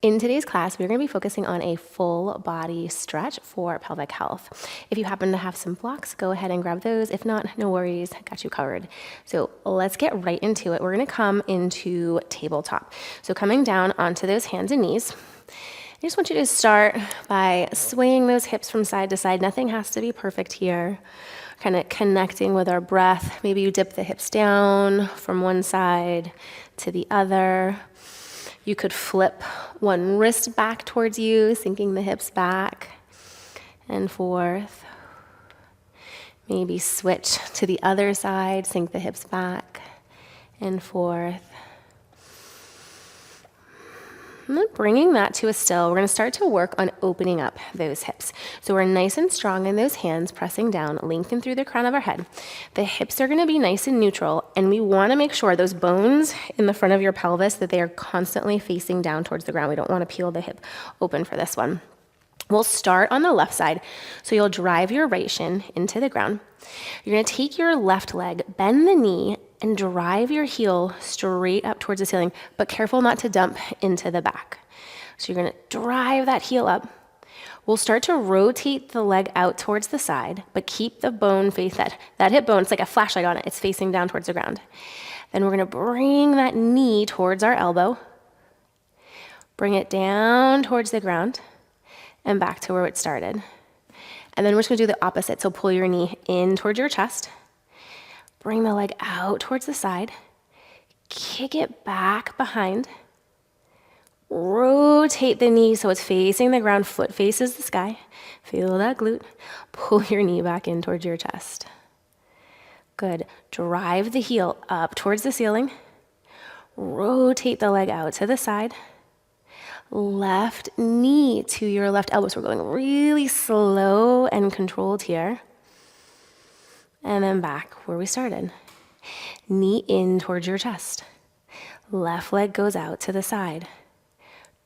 In today's class, we're going to be focusing on a full body stretch for pelvic health. If you happen to have some blocks, go ahead and grab those. If not, no worries, got you covered. So let's get right into it. We're going to come into tabletop. So coming down onto those hands and knees. I just want you to start by swaying those hips from side to side. Nothing has to be perfect here. Kind of connecting with our breath. Maybe you dip the hips down from one side to the other. You could flip one wrist back towards you, sinking the hips back and forth. Maybe switch to the other side, sink the hips back and forth. And then bringing that to a still, we're going to start to work on opening up those hips. So we're nice and strong in those hands, pressing down, lengthen through the crown of our head. The hips are going to be nice and neutral, and we want to make sure those bones in the front of your pelvis, that they are constantly facing down towards the ground. We don't want to peel the hip open for this one. We'll start on the left side. So you'll drive your right shin into the ground. You're going to take your left leg, bend the knee, and drive your heel straight up towards the ceiling, but careful not to dump into the back. So you're going to drive that heel up. We'll start to rotate the leg out towards the side, but keep the bone face, that hip bone, it's like a flashlight on it. It's facing down towards the ground. Then we're going to bring that knee towards our elbow. Bring it down towards the ground and back to where it started. And then we're just going to do the opposite. So pull your knee in towards your chest. Bring the leg out towards the side. Kick it back behind. Rotate the knee so it's facing the ground, foot faces the sky. Feel that glute. Pull your knee back in towards your chest. Good. Drive the heel up towards the ceiling. Rotate the leg out to the side. Left knee to your left elbow. So we're going really slow and controlled here. And then back where we started. Knee in towards your chest. Left leg goes out to the side.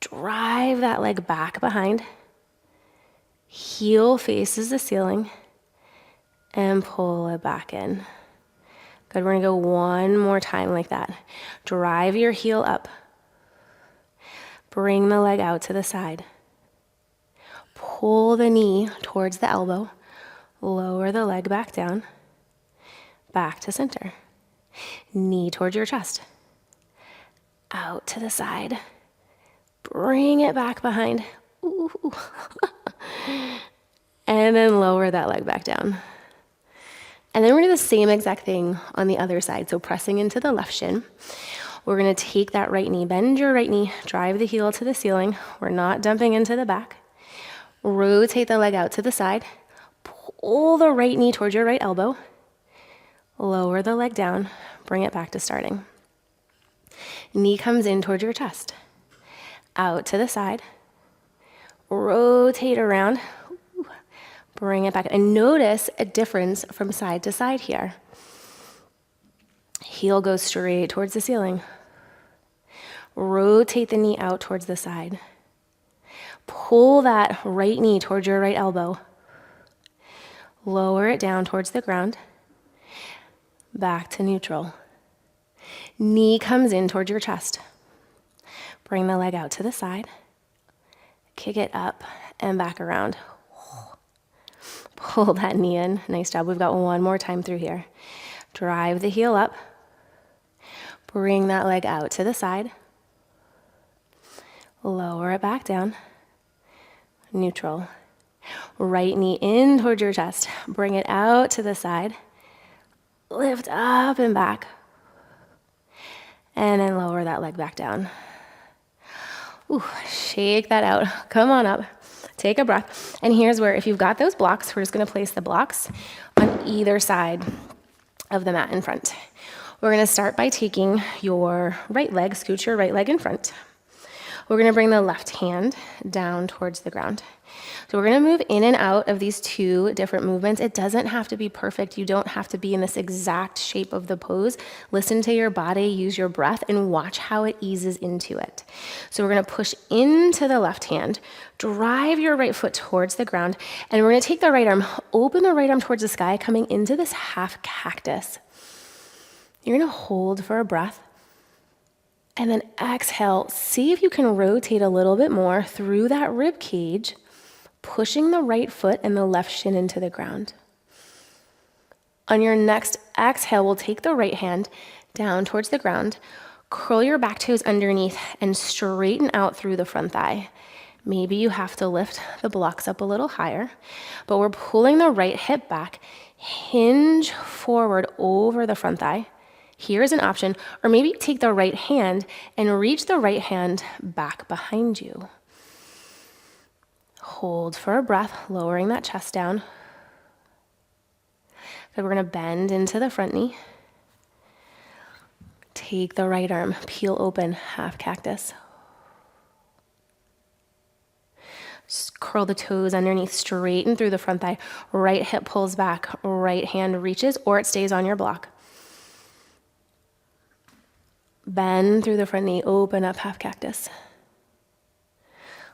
Drive that leg back behind. Heel faces the ceiling. And pull it back in. Good, we're going to go one more time like that. Drive your heel up. Bring the leg out to the side. Pull the knee towards the elbow. Lower the leg back down. Back to center. Knee towards your chest. Out to the side. Bring it back behind. Ooh. And then lower that leg back down. And then we're going to do the same exact thing on the other side. So pressing into the left shin. We're going to take that right knee, bend your right knee, drive the heel to the ceiling. We're not dumping into the back. Rotate the leg out to the side. Pull the right knee towards your right elbow. Lower the leg down, bring it back to starting. Knee comes in towards your chest. Out to the side. Rotate around. Bring it back. And notice a difference from side to side here. Heel goes straight towards the ceiling. Rotate the knee out towards the side. Pull that right knee towards your right elbow. Lower it down towards the ground. Back to neutral. Knee comes in towards your chest. Bring the leg out to the side. Kick it up and back around. Pull that knee in. Nice job. We've got one more time through here. Drive the heel up. Bring that leg out to the side. Lower it back down. Neutral. Right knee in towards your chest. Bring it out to the side. Lift up and back. And then lower that leg back down. Ooh, shake that out. Come on up. Take a breath. And here's where, if you've got those blocks, we're just going to place the blocks on either side of the mat in front. We're going to start by taking your right leg, scoot your right leg in front. We're going to bring the left hand down towards the ground. So we're going to move in and out of these two different movements. It doesn't have to be perfect. You don't have to be in this exact shape of the pose. Listen to your body, use your breath, and watch how it eases into it. So we're going to push into the left hand, drive your right foot towards the ground, and we're going to take the right arm, open the right arm towards the sky, coming into this half cactus. You're going to hold for a breath. And then exhale, see if you can rotate a little bit more through that rib cage, pushing the right foot and the left shin into the ground. On your next exhale, we'll take the right hand down towards the ground, curl your back toes underneath and straighten out through the front thigh. Maybe you have to lift the blocks up a little higher, but we're pulling the right hip back, hinge forward over the front thigh. Here's an option, or maybe take the right hand and reach the right hand back behind you. Hold for a breath, lowering that chest down. So we're gonna bend into the front knee. Take the right arm, peel open, half cactus. Curl the toes underneath, straighten through the front thigh. Right hip pulls back, right hand reaches, or it stays on your block. Bend through the front knee, open up, half cactus.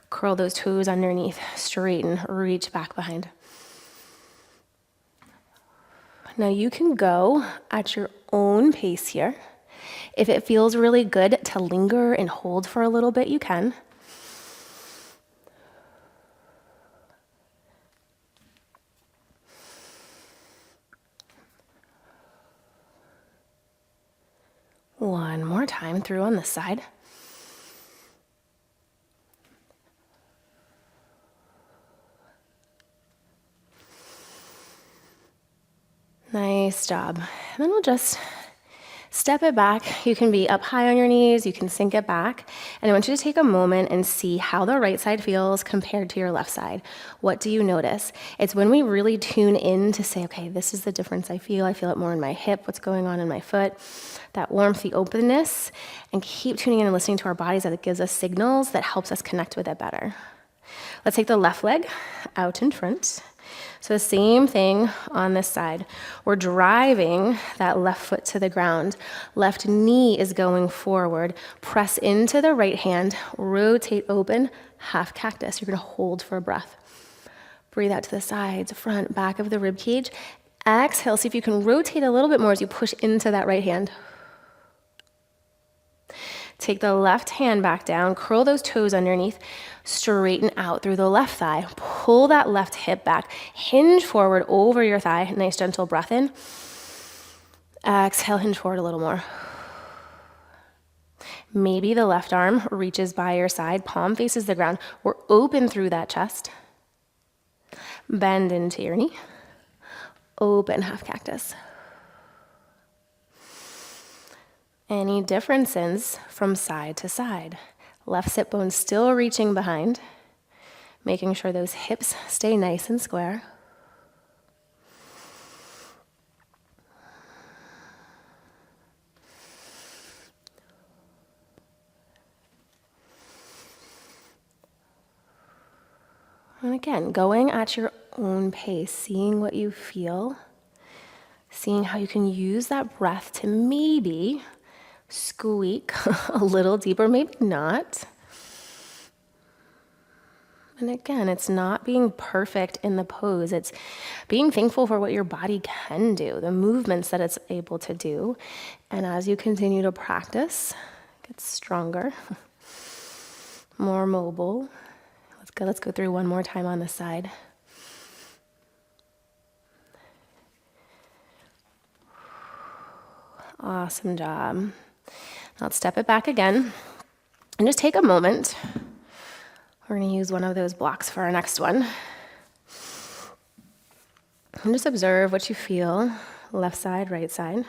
Curl those toes underneath, straighten, reach back behind. Now you can go at your own pace here. If it feels really good to linger and hold for a little bit, you can. One more time through on this side. Nice job. And then we'll just step it back. You can be up high on your knees, you can sink it back. And I want you to take a moment and see how the right side feels compared to your left side. What do you notice? It's when we really tune in to say, okay, this is the difference I feel. I feel it more in my hip, what's going on in my foot, that warmth, the openness, and keep tuning in and listening to our bodies as it gives us signals that helps us connect with it better. Let's take the left leg out in front. So the same thing on this side. We're driving that left foot to the ground. Left knee is going forward. Press into the right hand, rotate open, half cactus. You're gonna hold for a breath. Breathe out to the sides, front, back of the rib cage. Exhale, see if you can rotate a little bit more as you push into that right hand. Take the left hand back down, curl those toes underneath, straighten out through the left thigh. Pull that left hip back, hinge forward over your thigh. Nice gentle breath in. Exhale, hinge forward a little more. Maybe the left arm reaches by your side, palm faces the ground. We're open through that chest. Bend into your knee. Open, half cactus. Any differences from side to side? Left sit bone still reaching behind, making sure those hips stay nice and square. And again, going at your own pace, seeing what you feel, seeing how you can use that breath to maybe squeak a little deeper, maybe not. And again, it's not being perfect in the pose. It's being thankful for what your body can do, the movements that it's able to do. And as you continue to practice, it gets stronger, more mobile. Let's go through one more time on this side. Awesome job. Now let's step it back again and just take a moment. We're going to use one of those blocks for our next one. And just observe what you feel, left side, right side.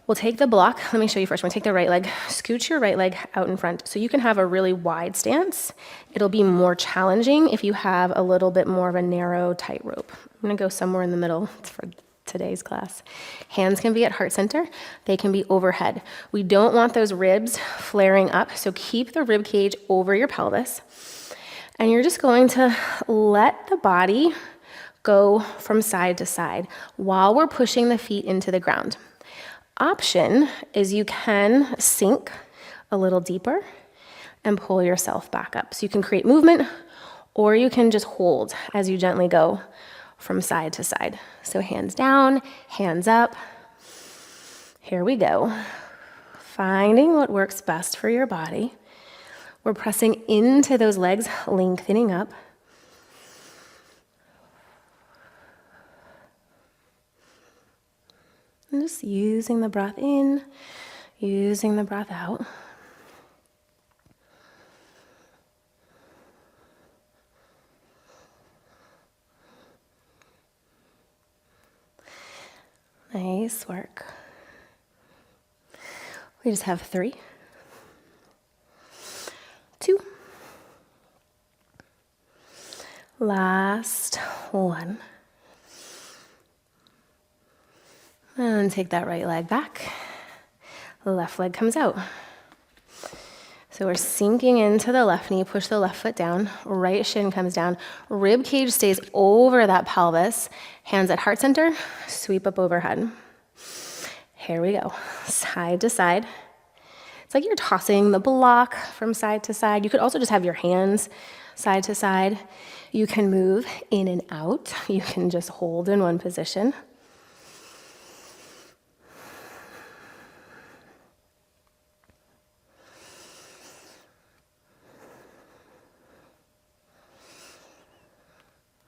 We'll take the block. Let me show you first. We're going to take the right leg, scooch your right leg out in front so you can have a really wide stance. It'll be more challenging if you have a little bit more of a narrow tightrope. I'm going to go somewhere in the middle for today's class. Hands can be at heart center. They can be overhead. We don't want those ribs flaring up, so keep the rib cage over your pelvis. And you're just going to let the body go from side to side while we're pushing the feet into the ground. Option is you can sink a little deeper and pull yourself back up. So you can create movement, or you can just hold as you gently go from side to side. So hands down, hands up. Here we go. finding what works best for your body. We're pressing into those legs, lengthening up. And just using the breath in, using the breath out. Nice work. We just have 3, 2, last 1. And take that right leg back. The left leg comes out. So we're sinking into the left knee, push the left foot down, right shin comes down, rib cage stays over that pelvis, hands at heart center, sweep up overhead. Here we go, side to side. It's like you're tossing the block from side to side. You could also just have your hands side to side. You can move in and out. You can just hold in one position.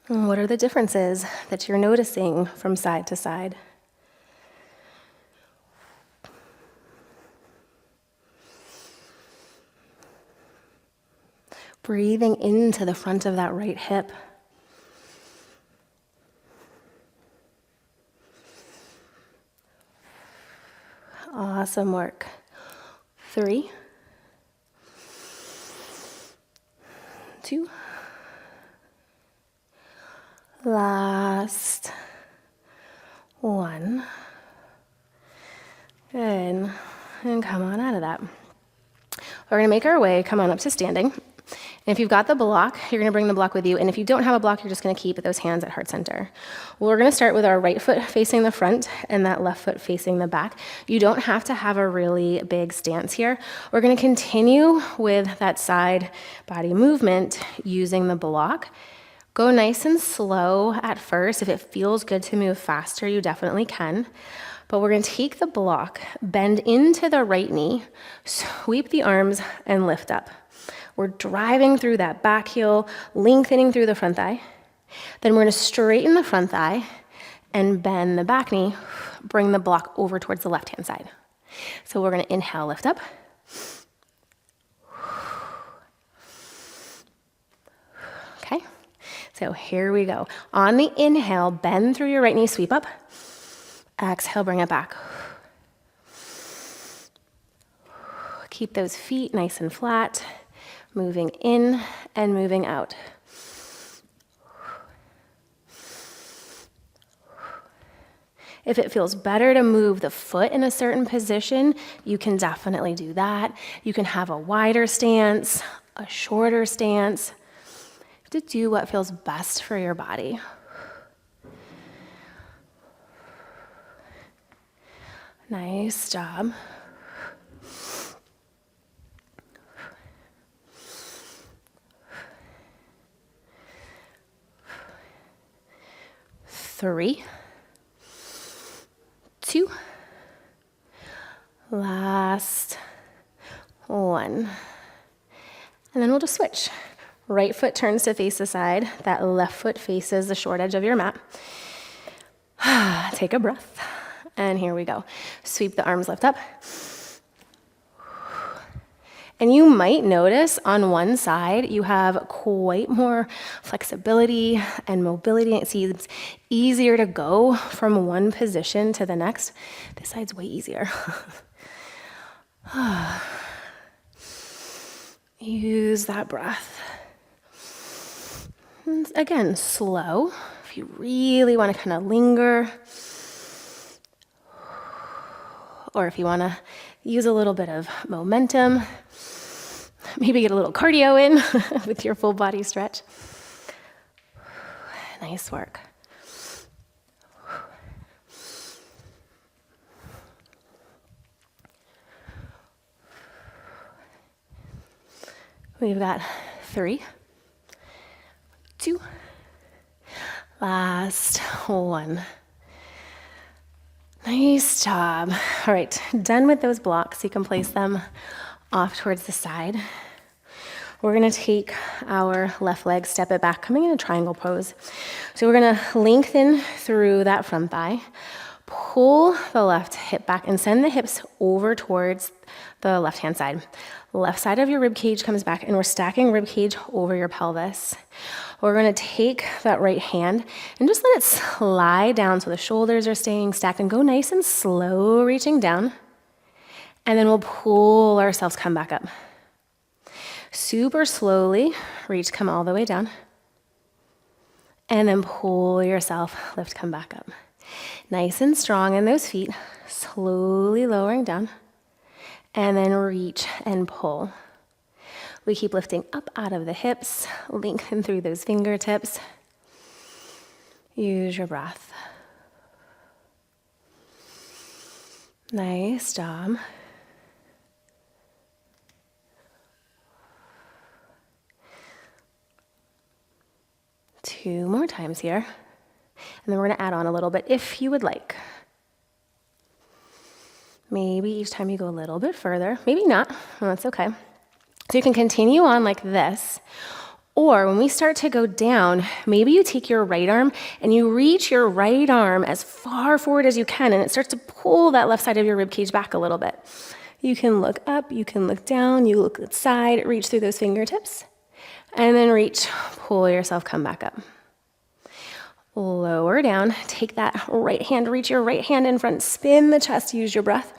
And what are the differences that you're noticing from side to side? Breathing into the front of that right hip. Awesome work. 3, 2, last 1. Good. And come on out of that. We're going to make our way, come on up to standing. And if you've got the block, you're going to bring the block with you. And if you don't have a block, you're just going to keep those hands at heart center. Well, we're going to start with our right foot facing the front and that left foot facing the back. You don't have to have a really big stance here. We're going to continue with that side body movement using the block. Go nice and slow at first. If it feels good to move faster, you definitely can. But we're going to take the block, bend into the right knee, sweep the arms, and lift up. We're driving through that back heel, lengthening through the front thigh. Then we're going to straighten the front thigh and bend the back knee, bring the block over towards the left-hand side. So we're going to inhale, lift up. Okay, so here we go. On the inhale, bend through your right knee, sweep up. Exhale, bring it back. Keep those feet nice and flat. Moving in and moving out. If it feels better to move the foot in a certain position, you can definitely do that. You can have a wider stance, a shorter stance, to do what feels best for your body. Nice job. Three, 2, last 1. And then we'll just switch. Right foot turns to face the side. That left foot faces the short edge of your mat. Take a breath. And here we go. Sweep the arms, lift up. And you might notice on one side, you have quite more flexibility and mobility. It seems easier to go from one position to the next. This side's way easier. Use that breath. And again, slow. If you really want to kind of linger, or if you want to use a little bit of momentum, maybe get a little cardio in with your full body stretch. Nice work. We've got 3, 2, last 1. Nice job. All right, done with those blocks. You can place them off towards the side. We're gonna take our left leg, step it back, coming in a triangle pose. So we're gonna lengthen through that front thigh, pull the left hip back and send the hips over towards the left-hand side. Left side of your rib cage comes back and we're stacking rib cage over your pelvis. We're gonna take that right hand and just let it slide down so the shoulders are staying stacked and go nice and slow, reaching down. And then we'll pull ourselves, come back up. Super slowly, reach, come all the way down. And then pull yourself, lift, come back up. Nice and strong in those feet, slowly lowering down. And then reach and pull. We keep lifting up out of the hips, lengthen through those fingertips. Use your breath. Nice job. Two more times here. And then we're going to add on a little bit if you would like. Maybe each time you go a little bit further. Maybe not. Well, that's okay. So you can continue on like this. Or when we start to go down, maybe you take your right arm and you reach your right arm as far forward as you can, and it starts to pull that left side of your rib cage back a little bit. You can look up, you can look down, you look outside, reach through those fingertips, and then reach, pull yourself, come back up. Lower down, take that right hand, reach your right hand in front, spin the chest, use your breath,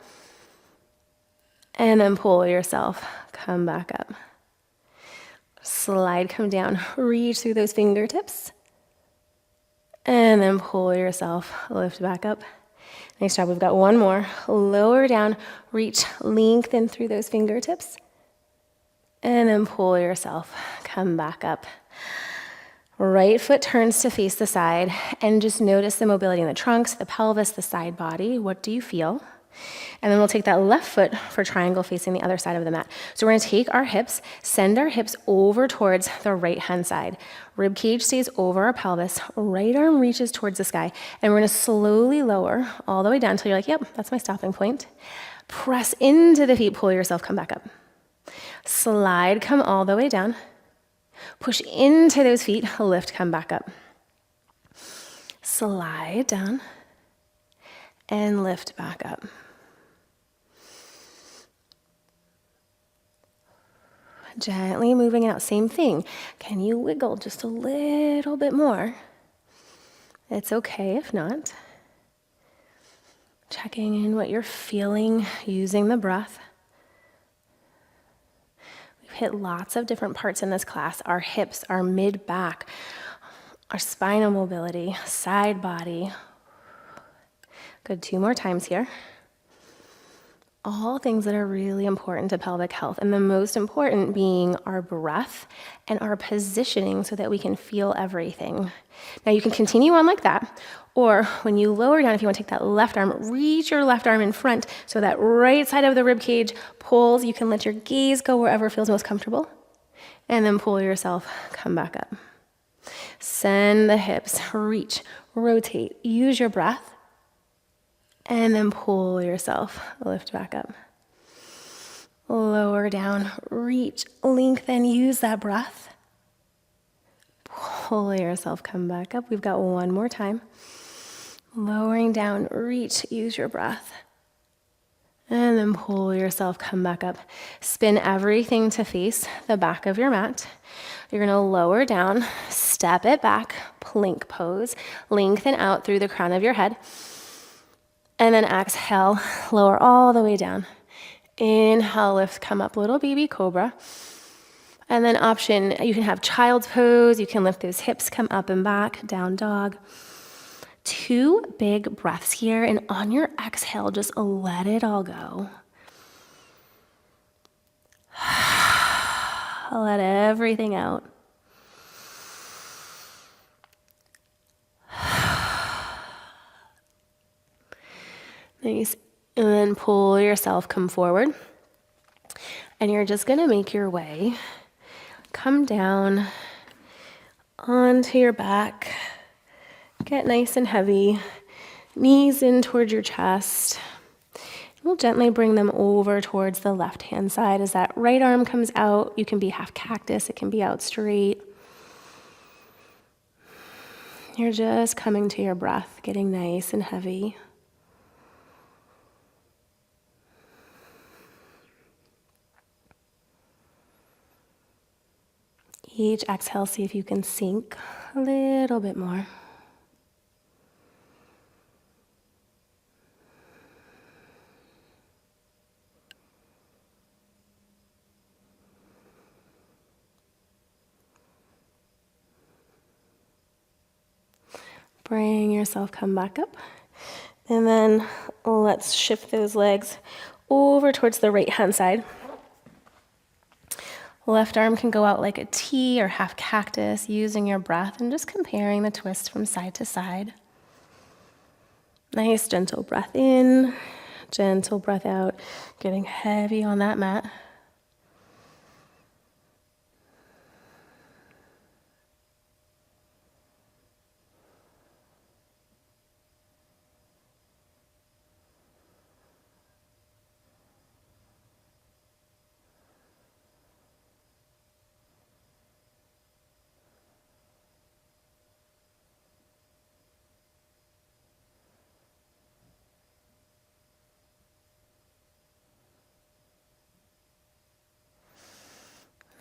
and then pull yourself, come back up. Slide, come down, reach through those fingertips, and then pull yourself, lift back up. Nice job, we've got one more. Lower down, reach, lengthen through those fingertips, and then pull yourself, come back up. Right foot turns to face the side, and just notice the mobility in the trunks, the pelvis, the side body. What do you feel? And then we'll take that left foot for triangle facing the other side of the mat. So we're gonna take our hips, send our hips over towards the right-hand side. Rib cage stays over our pelvis, right arm reaches towards the sky, and we're gonna slowly lower all the way down until you're like, yep, that's my stopping point. Press into the feet, pull yourself, come back up. Slide, come all the way down. Push into those feet, lift, come back up. Slide down and lift back up. Gently moving out, same thing. Can you wiggle just a little bit more? It's okay if not. Checking in what you're feeling, using the breath. We've hit lots of different parts in this class. Our hips, our mid-back, our spinal mobility, side body. Good, 2 more times here. All things that are really important to pelvic health, and the most important being our breath and our positioning so that we can feel everything. Now you can continue on like that, or when you lower down, if you want to take that left arm, reach your left arm in front so that right side of the rib cage pulls. You can let your gaze go wherever feels most comfortable, and then pull yourself, come back up. Send the hips, reach, rotate, use your breath. And then pull yourself, lift back up. Lower down, reach, lengthen, use that breath. Pull yourself, come back up. We've got one more time. Lowering down, reach, use your breath. And then pull yourself, come back up. Spin everything to face the back of your mat. You're gonna lower down, step it back, plank pose, lengthen out through the crown of your head. And then exhale, lower all the way down. Inhale, lift, come up, little baby cobra. And then option, you can have child's pose, you can lift those hips, come up and back, down dog. 2 big breaths here, and on your exhale, just let it all go. Let everything out. Nice. And then pull yourself, come forward. And you're just gonna make your way. Come down onto your back. Get nice and heavy. Knees in towards your chest. We'll gently bring them over towards the left-hand side. As that right arm comes out, you can be half cactus, it can be out straight. You're just coming to your breath, getting nice and heavy. Each exhale, see if you can sink a little bit more. Bring yourself, come back up. And then let's shift those legs over towards the right-hand side. Left arm can go out like a T or half cactus, using your breath and just comparing the twist from side to side. Nice, gentle breath in, gentle breath out, getting heavy on that mat.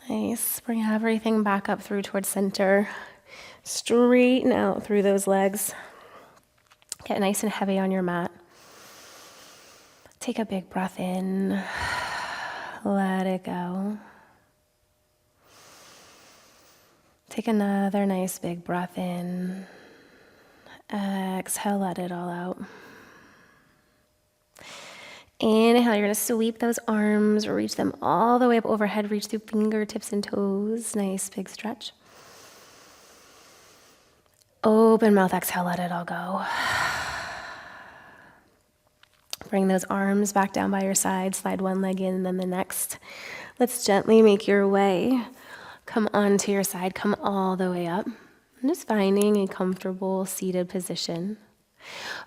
Nice. Bring everything back up through towards center. Straighten out through those legs. Get nice and heavy on your mat. Take a big breath in. Let it go. Take another nice big breath in. Exhale, let it all out. Inhale, you're going to sweep those arms, reach them all the way up overhead, reach through fingertips and toes. Nice big stretch. Open mouth, exhale, let it all go. Bring those arms back down by your side, slide one leg in and then the next. Let's gently make your way. Come onto your side, come all the way up. And just finding a comfortable seated position.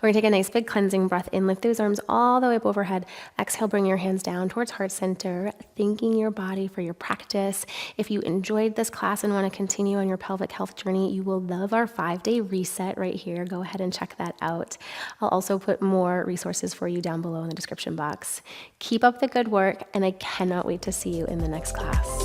We're going to take a nice big cleansing breath in. Lift those arms all the way up overhead. Exhale, bring your hands down towards heart center, thanking your body for your practice. If you enjoyed this class and want to continue on your pelvic health journey, you will love our 5-day reset right here. Go ahead and check that out. I'll also put more resources for you down below in the description box. Keep up the good work, and I cannot wait to see you in the next class.